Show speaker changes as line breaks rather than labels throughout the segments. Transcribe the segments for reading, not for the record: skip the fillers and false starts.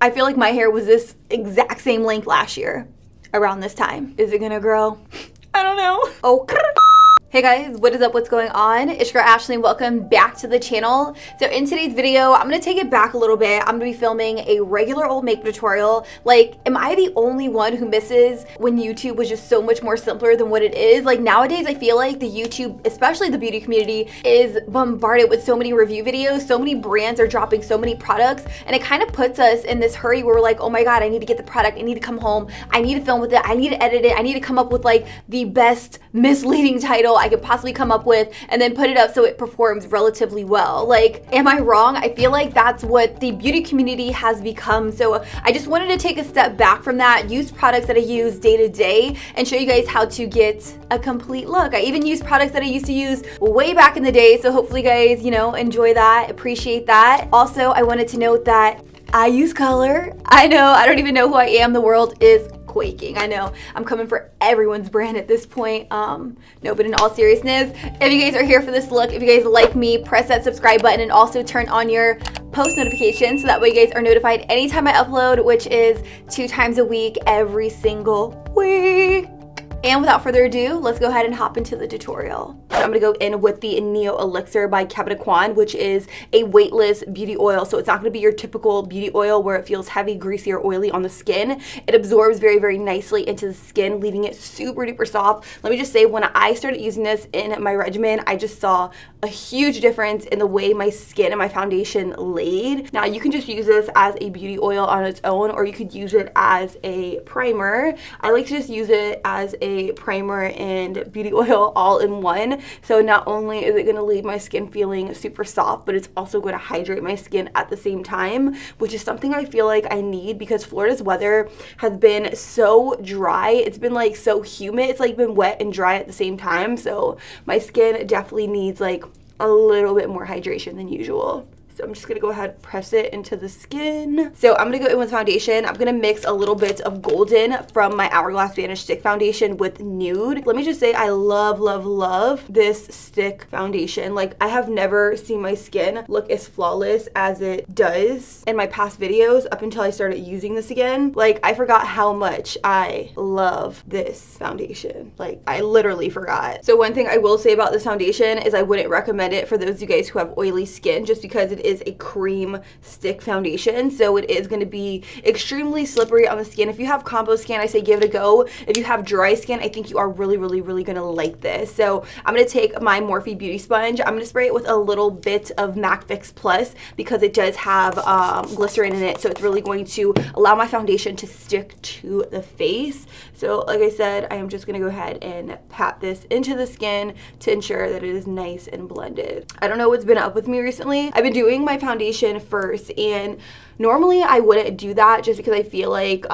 I feel like my hair was this exact same length last year around this time. Is it gonna grow? I don't know. Okay. Hey guys, what is up? What's going on? It's your girl AshSlay and welcome back to the channel. So in today's video, I'm gonna take it back a little bit. I'm gonna be filming a regular old makeup tutorial. Like, am I the only one who misses when YouTube was just so much more simpler than what it is? Like nowadays, I feel like the YouTube, especially the beauty community, is bombarded with so many review videos. So many brands are dropping so many products, and it kind of puts us in this hurry where we're like, oh my God, I need to get the product. I need to come home. I need to film with it. I need to edit it. I need to come up with like the best misleading title I could possibly come up with and then put it up so it performs relatively well. Like, am I wrong? I feel like that's what the beauty community has become. So I just wanted to take a step back from that, use products that I use day to day, and show you guys how to get a complete look. I even use products that I used to use way back in the day. So hopefully you guys, enjoy that, appreciate that. Also, I wanted to note that I use color. I know, I don't even know who I am. The world is quaking. I know I'm coming for everyone's brand at this point. No, but in all seriousness, if you guys are here for this look, if you guys like me, press that subscribe button and also turn on your post notifications so that way you guys are notified anytime I upload, which is 2 times a week, every single week. And without further ado, let's go ahead and hop into the tutorial. I'm gonna go in with the Neo Elixir by Kevin, which is a weightless beauty oil. So it's not gonna be your typical beauty oil where it feels heavy, greasy, or oily on the skin. It absorbs very, very nicely into the skin, leaving it super duper soft. Let me just say, when I started using this in my regimen, I just saw a huge difference in the way my skin and my foundation laid. Now you can just use this as a beauty oil on its own, or you could use it as a primer. I like to just use it as a primer and beauty oil all in one. So not only is it going to leave my skin feeling super soft, but it's also going to hydrate my skin at the same time, which is something I feel like I need because Florida's weather has been so dry. It's been like so humid. It's like been wet and dry at the same time. So my skin definitely needs like a little bit more hydration than usual. So I'm just gonna go ahead and press it into the skin. So I'm gonna go in with foundation. I'm gonna mix a little bit of Golden from my Hourglass Vanish Stick Foundation with Nude. Let me just say, I love, love, love this stick foundation. Like, I have never seen my skin look as flawless as it does in my past videos up until I started using this again. Like, I forgot how much I love this foundation. Like, I literally forgot. So one thing I will say about this foundation is I wouldn't recommend it for those of you guys who have oily skin, just because it is a cream stick foundation, so it is going to be extremely slippery on the skin. If you have combo skin, I say give it a go. If you have dry skin, I think you are really, really, really going to like this. So I'm going to take my Morphe Beauty Sponge. I'm going to spray it with a little bit of MAC Fix Plus because it does have glycerin in it, so it's really going to allow my foundation to stick to the face. So like I said, I am just going to go ahead and pat this into the skin to ensure that it is nice and blended. I don't know what's been up with me recently. I've been doing my foundation first, and normally I wouldn't do that just because I feel like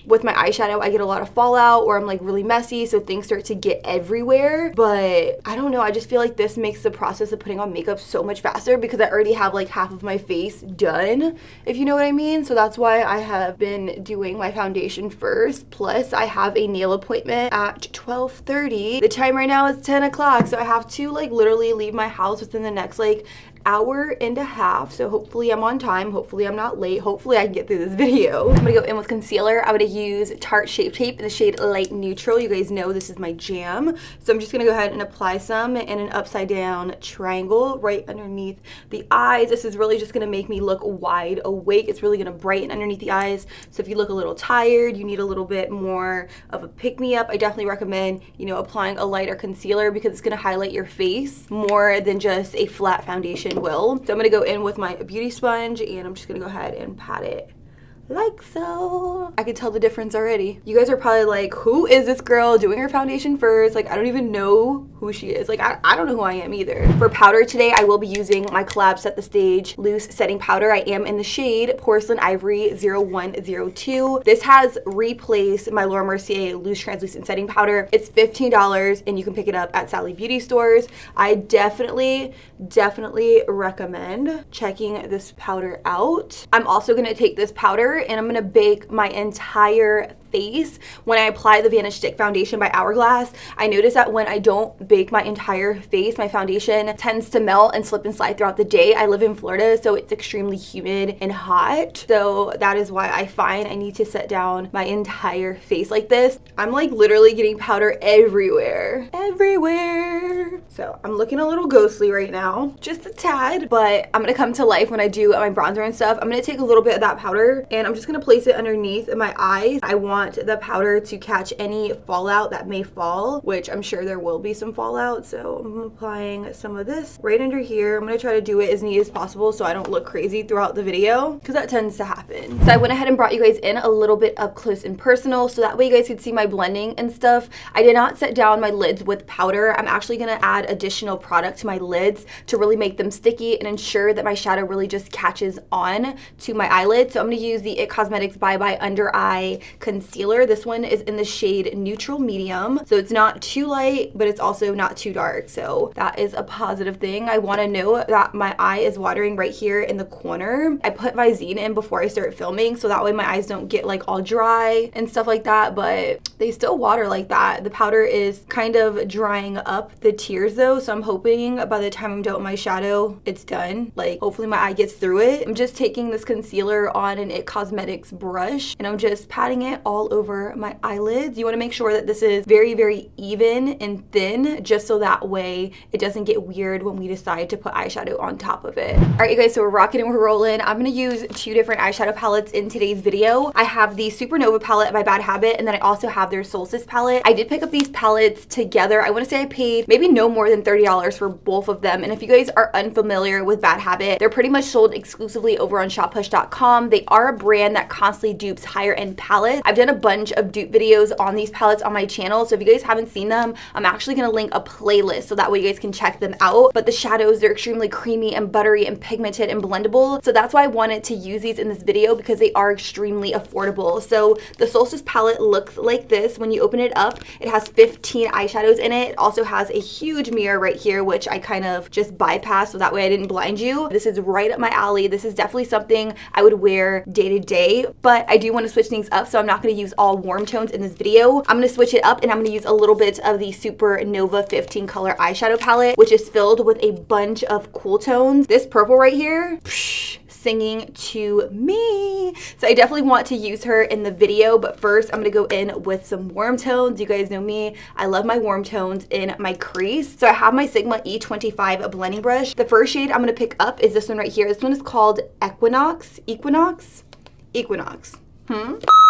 with my eyeshadow I get a lot of fallout, or I'm like really messy, so things start to get everywhere. But I don't know, I just feel like this makes the process of putting on makeup so much faster because I already have like half of my face done, if you know what I mean. So that's why I have been doing my foundation first. Plus I have a nail appointment at 12:30. The time right now is 10 o'clock, so I have to like literally leave my house within the next like hour and a half. So hopefully I'm on time, hopefully I'm not late, hopefully I can get through this video. I'm gonna go in with concealer. I'm gonna use Tarte Shape Tape in the shade Light Neutral. You guys know this is my jam. So I'm just gonna go ahead and apply some in an upside down triangle right underneath the eyes. This is really just gonna make me look wide awake. It's really gonna brighten underneath the eyes. So if you look a little tired, you need a little bit more of a pick-me-up, I definitely recommend, applying a lighter concealer because it's gonna highlight your face more than just a flat foundation will. So I'm gonna go in with my beauty sponge and I'm just gonna go ahead and pat it like so. I can tell the difference already. You guys are probably like, who is this girl doing her foundation first? Like, I don't even know who she is. Like, I don't know who I am either. For powder today, I will be using my Collab Set the Stage Loose Setting Powder. I am in the shade Porcelain Ivory 0102. This has replaced my Laura Mercier Loose Translucent Setting Powder. It's $15 and you can pick it up at Sally Beauty stores. I definitely recommend checking this powder out. I'm also gonna take this powder and I'm gonna bake my entire face when I apply the Vanish Stick Foundation by Hourglass. I notice that when I don't bake my entire face, my foundation tends to melt and slip and slide throughout the day. I live in Florida, so it's extremely humid and hot. So that is why I find I need to set down my entire face like this. I'm like literally getting powder everywhere. Everywhere. So I'm looking a little ghostly right now, just a tad, but I'm gonna come to life when I do my bronzer and stuff. I'm gonna take a little bit of that powder and I'm just gonna place it underneath my eyes. I want the powder to catch any fallout that may fall, which I'm sure there will be some fallout. So I'm applying some of this right under here. I'm gonna try to do it as neat as possible so I don't look crazy throughout the video, because that tends to happen. So I went ahead and brought you guys in a little bit up close and personal so that way you guys could see my blending and stuff. I did not set down my lids with powder. I'm actually gonna add additional product to my lids to really make them sticky and ensure that my shadow really just catches on to my eyelid. So I'm gonna use the It Cosmetics Bye Bye Under Eye Concealer. This one is in the shade Neutral Medium. So it's not too light, but it's also not too dark. So that is a positive thing. I wanna know that my eye is watering right here in the corner. I put Visine in before I start filming so that way my eyes don't get like all dry and stuff like that, but they still water like that. The powder is kind of drying up the tears though, so I'm hoping by the time I'm done with my shadow, it's done. Like hopefully my eye gets through it. I'm just taking this concealer on an It Cosmetics brush and I'm just patting it all over my eyelids. You want to make sure that this is very, very even and thin, just so that way it doesn't get weird when we decide to put eyeshadow on top of it. All right, you guys, so we're rocking and we're rolling. I'm going to use two different eyeshadow palettes in today's video. I have the Supernova palette by Bad Habit, and then I also have their Solstice palette. I did pick up these palettes together. I want to say I paid maybe no more than $30 for both of them. And if you guys are unfamiliar with Bad Habit, they're pretty much sold exclusively over on shoppush.com. They are a brand that constantly dupes higher end palettes. I've done a bunch of dupe videos on these palettes on my channel, so if you guys haven't seen them, I'm actually going to link a playlist so that way you guys can check them out. But the shadows, they're extremely creamy and buttery and pigmented and blendable, so that's why I wanted to use these in this video, because they are extremely affordable. So the Solstice palette looks like this. When you open it up, it has 15 eyeshadows in it. It also has a huge mirror right here, which I kind of just bypassed so that way I didn't blind you. This is right up my alley. This is definitely something I would wear day to day, but I do want to switch things up, so I'm not going to use all warm tones in this video. I'm going to switch it up and I'm going to use a little bit of the Supernova 15 color eyeshadow palette, which is filled with a bunch of cool tones. This purple right here, singing to me. So I definitely want to use her in the video, but first I'm gonna go in with some warm tones. You guys know me, I love my warm tones in my crease. So I have my Sigma E25 blending brush. The first shade I'm gonna pick up is this one right here. This one is called Equinox.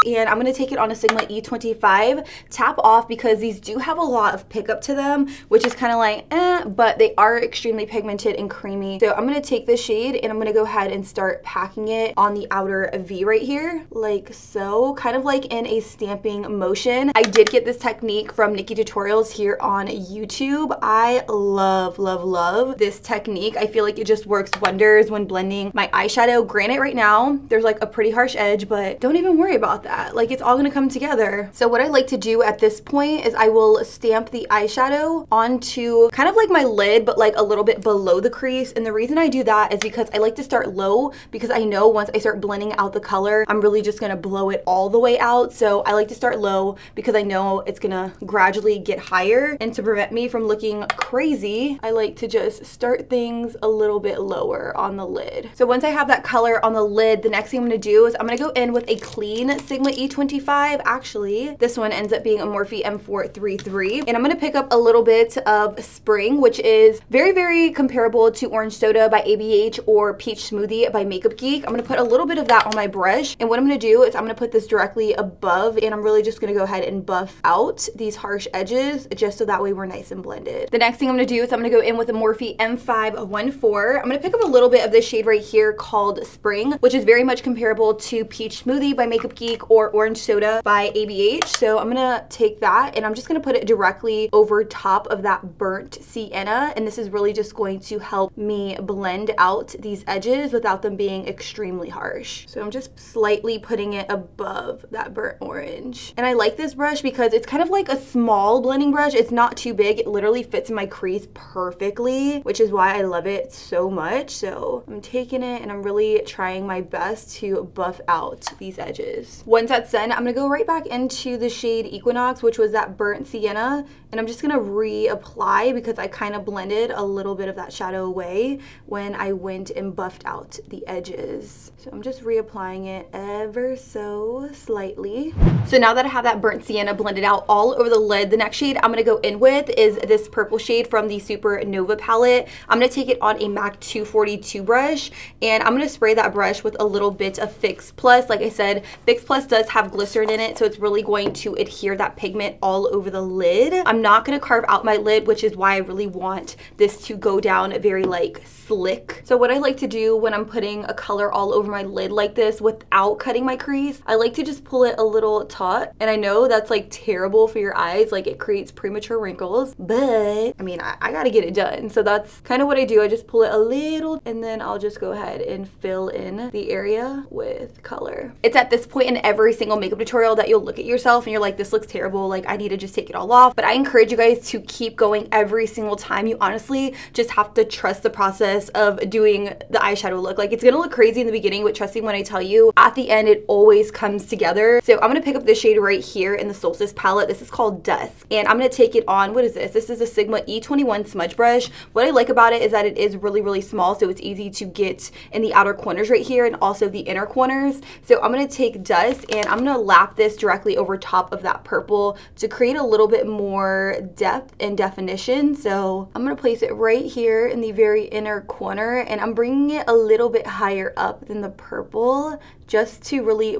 And I'm going to take it on a Sigma E25, tap off, because these do have a lot of pickup to them, which is kind of like, but they are extremely pigmented and creamy. So I'm going to take this shade and I'm going to go ahead and start packing it on the outer V right here, like so, kind of like in a stamping motion. I did get this technique from Nikki Tutorials here on YouTube. I love, love, love this technique. I feel like it just works wonders when blending my eyeshadow. Granted, right now, there's like a pretty harsh edge, but don't even worry about that. Like, it's all gonna come together. So what I like to do at this point is I will stamp the eyeshadow onto kind of like my lid, but like a little bit below the crease. And the reason I do that is because I like to start low, because I know once I start blending out the color, I'm really just gonna blow it all the way out. So I like to start low because I know it's gonna gradually get higher. And to prevent me from looking crazy, I like to just start things a little bit lower on the lid. So once I have that color on the lid, the next thing I'm gonna do is I'm gonna go in with a clean Sigma E25. Actually, this one ends up being a Morphe M433. And I'm gonna pick up a little bit of Spring, which is very, very comparable to Orange Soda by ABH or Peach Smoothie by Makeup Geek. I'm gonna put a little bit of that on my brush. And what I'm gonna do is I'm gonna put this directly above, and I'm really just gonna go ahead and buff out these harsh edges, just so that way we're nice and blended. The next thing I'm gonna do is I'm gonna go in with a Morphe M514. I'm gonna pick up a little bit of this shade right here called Spring, which is very much comparable to Peach Smoothie by Makeup Geek or Orange Soda by ABH. So I'm gonna take that and I'm just gonna put it directly over top of that burnt sienna, and this is really just going to help me blend out these edges without them being extremely harsh. So I'm just slightly putting it above that burnt orange. And I like this brush because it's kind of like a small blending brush. It's not too big. It literally fits in my crease perfectly, which is why I love it so much. So I'm taking it and I'm really trying my best to buff out these edges. edges. Once that's done, I'm gonna go right back into the shade Equinox, which was that burnt sienna, and I'm just gonna reapply because I kind of blended a little bit of that shadow away when I went and buffed out the edges. So I'm just reapplying it ever so slightly. So now that I have that burnt sienna blended out all over the lid, the next shade I'm gonna go in with is this purple shade from the Supernova palette. I'm gonna take it on a MAC 242 brush, and I'm gonna spray that brush with a little bit of Fix Plus. Like I said, Fix Plus does have glycerin in it, so it's really going to adhere that pigment all over the lid. I'm not gonna carve out my lid, which is why I really want this to go down very like slick. So what I like to do when I'm putting a color all over my lid like this without cutting my crease, I like to just pull it a little taut. And I know that's like terrible for your eyes, like it creates premature wrinkles, but I mean, I gotta get it done. So that's kind of what I do. I just pull it a little, and then I'll just go ahead and fill in the area with color. It's at this point in every single makeup tutorial that you'll look at yourself and you're like, this looks terrible, like I need to just take it all off. But I encourage you guys to keep going every single time. You honestly just have to trust the process of doing the eyeshadow look. Like, it's gonna look crazy in the beginning, but trust me when I tell you, at the end it always comes together. So I'm gonna pick up this shade right here in the Solstice palette. This is called Dusk, and I'm gonna take it on, what is this? This is a Sigma E21 smudge brush. What I like about it is that it is really small, so it's easy to get in the outer corners right here and also the inner corners. So I'm gonna take Dusk and I'm gonna lap this directly over top of that purple to create a little bit more depth and definition. So I'm gonna place it right here in the very inner corner, and I'm bringing it a little bit higher up than the purple just to really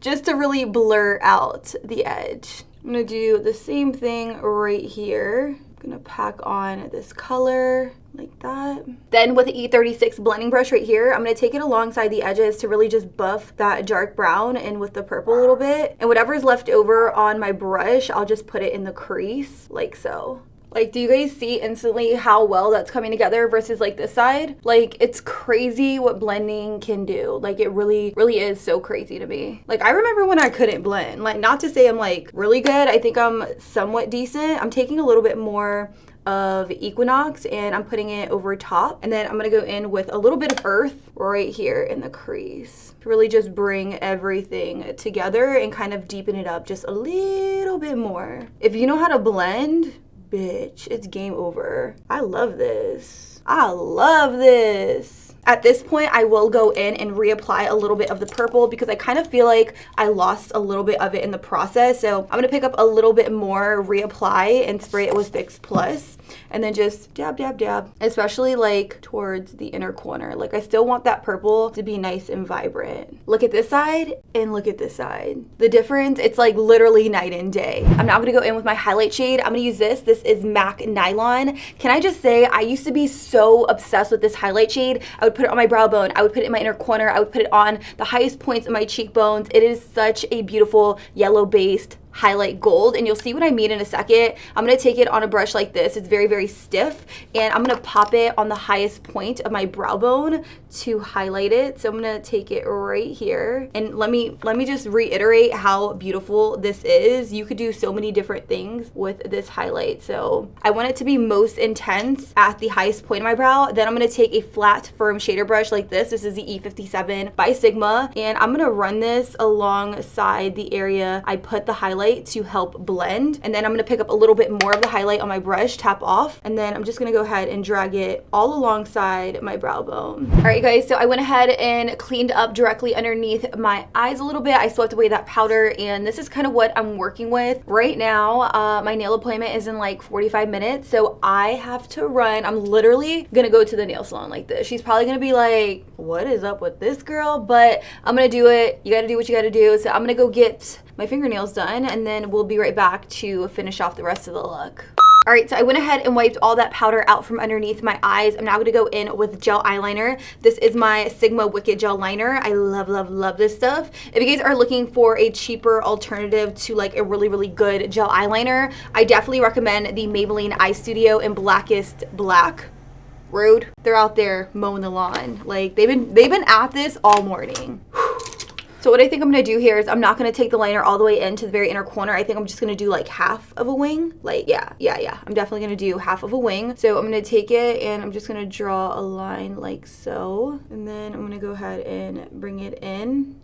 just to really blur out the edge. I'm gonna do the same thing right here. I'm gonna pack on this color like that. Then with the E36 blending brush right here, I'm gonna take it alongside the edges to really just buff that dark brown in with the purple a little bit. And whatever's left over on my brush, I'll just put it in the crease like so. Like, do you guys see instantly how well that's coming together versus like this side? Like, it's crazy what blending can do. Like, it really is so crazy to me. Like, I remember when I couldn't blend. Like, not to say I'm like really good. I think I'm somewhat decent. I'm taking a little bit more of Equinox and I'm putting it over top, and then I'm gonna go in with a little bit of Earth right here in the crease to really just bring everything together and kind of deepen it up just a little bit more. If you know how to blend, bitch, it's game over. I love this. I love this. At this point, I will go in and reapply a little bit of the purple because I kind of feel like I lost a little bit of it in the process. So I'm gonna pick up a little bit more, reapply, and spray it with Fix Plus, and then just dab, dab, dab, especially like towards the inner corner. Like, I still want that purple to be nice and vibrant. Look at this side and look at this side. The difference, it's like literally night and day. I'm now gonna go in with my highlight shade. I'm gonna use this. This is MAC Nylon. Can I just say, I used to be so obsessed with this highlight shade. I would put it on my brow bone, I would put it in my inner corner, I would put it on the highest points of my cheekbones. It is such a beautiful yellow based highlight gold, and you'll see what I mean in a second. I'm gonna take it on a brush like this. It's very stiff, and I'm gonna pop it on the highest point of my brow bone to highlight it. So I'm gonna take it right here, and let me just reiterate how beautiful this is. You could do so many different things with this highlight. So I want it to be most intense at the highest point of my brow. Then I'm gonna take a flat firm shader brush like this. This is the E57 by Sigma, and I'm gonna run this alongside the area I put the highlight to help blend. And then I'm gonna pick up a little bit more of the highlight on my brush, tap off, and then I'm just gonna go ahead and drag it all alongside my brow bone. All right, guys, so I went ahead and cleaned up directly underneath my eyes a little bit. I swept away that powder, and this is kind of what I'm working with right now. My nail appointment is in like 45 minutes, so I have to run. I'm literally gonna go to the nail salon like this. She's probably gonna be like, what is up with this girl? But I'm gonna do it. You gotta do what you gotta do. So I'm gonna go get my fingernails done, and then we'll be right back to finish off the rest of the look. All right, so I went ahead and wiped all that powder out from underneath my eyes. I'm now gonna go in with gel eyeliner. This is my Sigma Wicked Gel Liner. I love this stuff. If you guys are looking for a cheaper alternative to like a really good gel eyeliner, I definitely recommend the Maybelline Eye Studio in Blackest Black. Rude. They're out there mowing the lawn. Like, they've been at this all morning. So what I think I'm gonna do here is I'm not gonna take the liner all the way into the very inner corner. I think I'm just gonna do like half of a wing. Like, yeah. I'm definitely gonna do half of a wing. So I'm gonna take it and I'm just gonna draw a line like so. And then I'm gonna go ahead and bring it in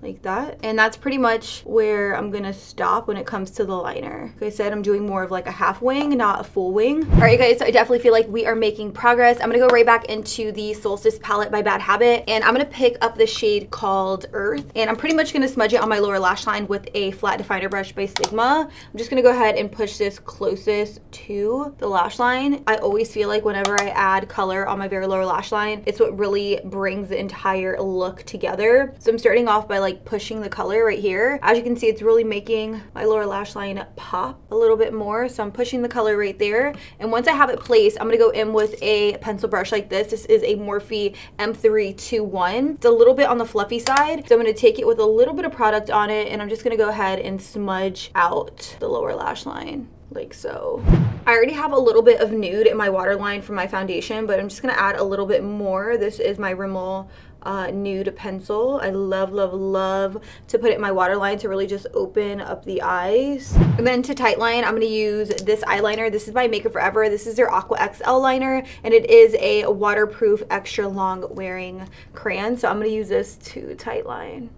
like that. And that's pretty much where I'm gonna stop when it comes to the liner. Like I said, I'm doing more of like a half wing, not a full wing. All right, guys, so I definitely feel like we are making progress. I'm gonna go right back into the Solstice palette by Bad Habit, and I'm gonna pick up the shade called Earth, and I'm pretty much gonna smudge it on my lower lash line with a flat definer brush by Sigma. I'm just gonna go ahead and push this closest to the lash line. I always feel like whenever I add color on my very lower lash line, it's what really brings the entire look together. So I'm starting off by like pushing the color right here. As you can see, it's really making my lower lash line pop a little bit more. So I'm pushing the color right there. And once I have it placed, I'm gonna go in with a pencil brush like this. This is a Morphe M321. It's a little bit on the fluffy side. So I'm gonna take it with a little bit of product on it, and I'm just gonna go ahead and smudge out the lower lash line. Like so. I already have a little bit of nude in my waterline from my foundation, but I'm just gonna add a little bit more. This is my Rimmel nude pencil. I love to put it in my waterline to really just open up the eyes. And then to tightline, I'm going to use this eyeliner. This is by Makeup Forever. This is their Aqua XL liner, and it is a waterproof extra long wearing crayon. So I'm going to use this to tightline.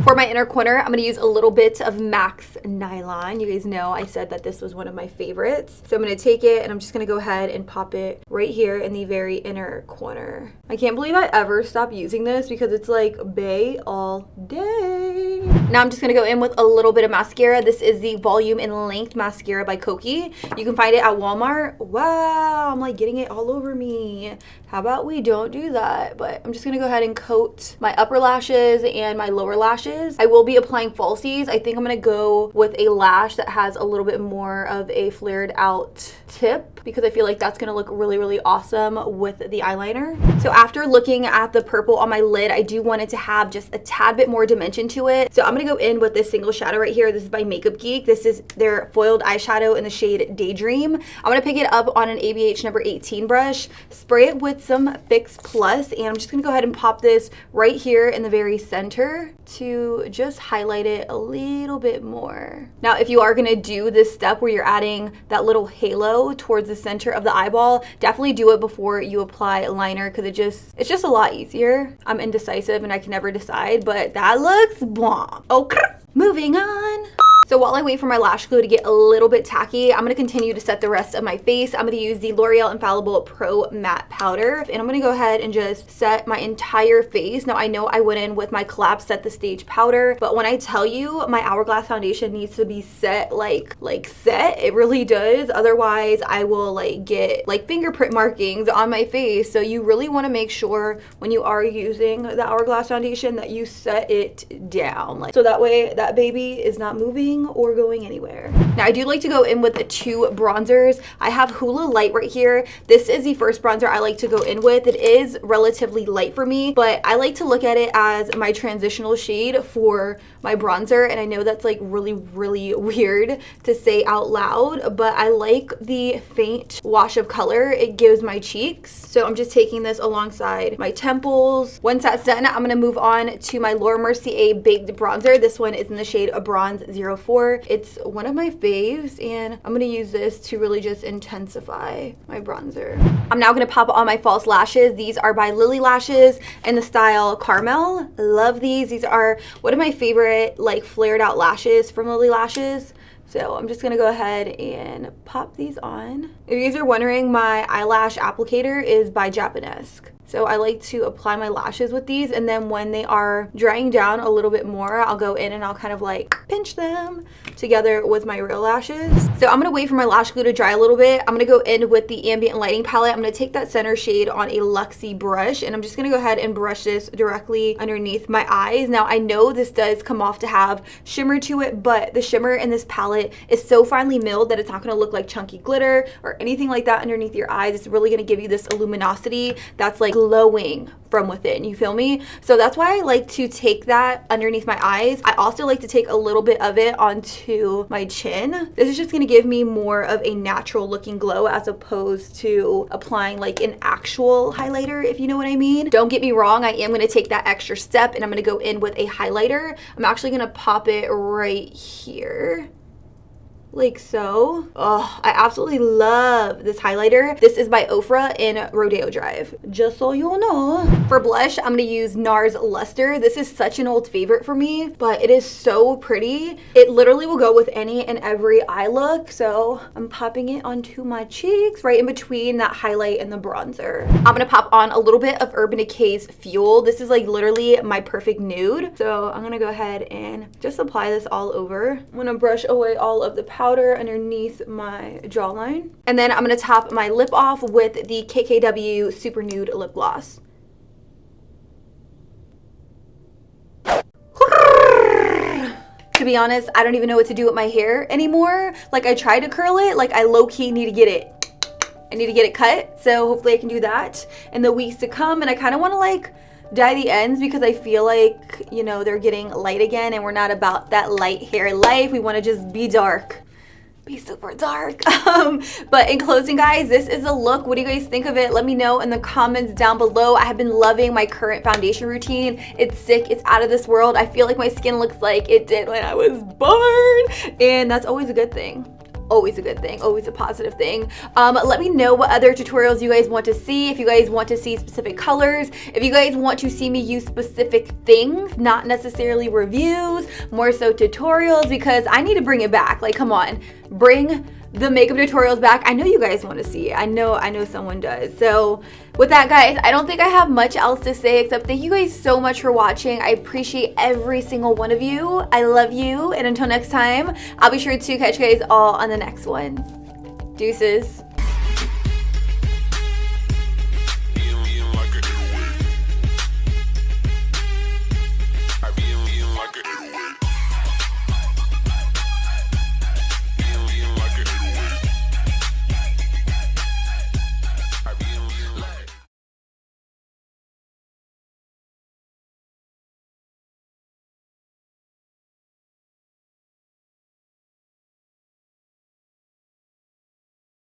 For my inner corner, I'm going to use a little bit of Max Nylon. You guys know I said that this was one of my favorites. So I'm going to take it and I'm just going to go ahead and pop it right here in the very inner corner. I can't believe I ever stopped using this because it's like bae all day. Now I'm just going to go in with a little bit of mascara. This is the Volume and Length Mascara by Koki. You can find it at Walmart. Wow, I'm like getting it all over me. How about we don't do that? But I'm just going to go ahead and coat my upper lashes and my lower lashes. I will be applying falsies. I think I'm going to go with a lash that has a little bit more of a flared out tip because I feel like that's going to look really awesome with the eyeliner. So after looking at the purple on my lid, I do want it to have just a tad bit more dimension to it. So I'm going to go in with this single shadow right here. This is by Makeup Geek. This is their foiled eyeshadow in the shade Daydream. I'm going to pick it up on an ABH number 18 brush, spray it with some Fix Plus, and I'm just going to go ahead and pop this right here in the very center to just highlight it a little bit more. Now, if you are going to do this step where you're adding that little halo towards the center of the eyeball, definitely do it before you apply liner because it's just a lot easier. I'm indecisive and I can never decide, but that looks bomb. Okay, moving on. So while I wait for my lash glue to get a little bit tacky, I'm going to continue to set the rest of my face. I'm going to use the L'Oreal Infallible Pro Matte Powder, and I'm going to go ahead and just set my entire face. Now, I know I went in with my Collapse Set the Stage powder, but when I tell you my Hourglass foundation needs to be set like set, it really does. Otherwise, I will like get like fingerprint markings on my face. So you really want to make sure when you are using the Hourglass foundation that you set it down, like so that way that baby is not moving or going anywhere. Now I do like to go in with the two bronzers. I have Hoola Light right here. This is the first bronzer I like to go in with. It is relatively light for me, but I like to look at it as my transitional shade for my bronzer, and I know that's like really weird to say out loud, but I like the faint wash of color it gives my cheeks. So I'm just taking this alongside my temples. Once that's done, I'm going to move on to my Laura Mercier Baked Bronzer. This one is in the shade Bronze 04. It's one of my faves, and I'm going to use this to really just intensify my bronzer. I'm now going to pop on my false lashes. These are by Lily Lashes in the style Caramel. Love these. These are one of my favorite like flared out lashes from Lily Lashes. So I'm just going to go ahead and pop these on. If you guys are wondering, my eyelash applicator is by Japanesque. So I like to apply my lashes with these, and then when they are drying down a little bit more, I'll go in and I'll kind of like pinch them together with my real lashes. So I'm gonna wait for my lash glue to dry a little bit. I'm gonna go in with the Ambient Lighting palette. I'm gonna take that center shade on a Luxie brush, and I'm just gonna go ahead and brush this directly underneath my eyes. Now I know this does come off to have shimmer to it, but the shimmer in this palette is so finely milled that it's not gonna look like chunky glitter or anything like that underneath your eyes. It's really gonna give you this luminosity that's like glowing from within, you feel me? So that's why I like to take that underneath my eyes. I also like to take a little bit of it onto my chin. This is just gonna give me more of a natural looking glow as opposed to applying like an actual highlighter, if you know what I mean. Don't get me wrong, I am gonna take that extra step and I'm gonna go in with a highlighter. I'm actually gonna pop it right here, like so. Oh, I absolutely love this highlighter. This is by Ofra in Rodeo Drive, just so you know. For blush, I'm gonna use NARS Luster. This is such an old favorite for me, but it is so pretty. It literally will go with any and every eye look. So I'm popping it onto my cheeks, right in between that highlight and the bronzer. I'm gonna pop on a little bit of Urban Decay's Fuel. This is like literally my perfect nude. So I'm gonna go ahead and just apply this all over. I'm gonna brush away all of the powder underneath my jawline. And then I'm gonna top my lip off with the KKW Super Nude Lip Gloss. To be honest, I don't even know what to do with my hair anymore. Like, I tried to curl it, like I low-key need to get it. I need to get it cut, so hopefully I can do that in the weeks to come. And I kind of want to like dye the ends because I feel like, you know, they're getting light again and we're not about that light hair life. We want to just be dark. Be super dark. But in closing, guys, this is a look. What do you guys think of it? Let me know in the comments down below. I have been loving my current foundation routine. It's sick. It's out of this world. I feel like my skin looks like it did when I was born, and that's always a good thing. Always a good thing, always a positive thing. Let me know what other tutorials you guys want to see. If you guys want to see specific colors, if you guys want to see me use specific things, not necessarily reviews, more so tutorials, because I need to bring it back. Like, come on, bring the makeup tutorials back. I know you guys want to see it. I know someone does. So with that, guys, I don't think I have much else to say except thank you guys so much for watching. I appreciate every single one of you. I love you. And until next time, I'll be sure to catch you guys all on the next one. Deuces.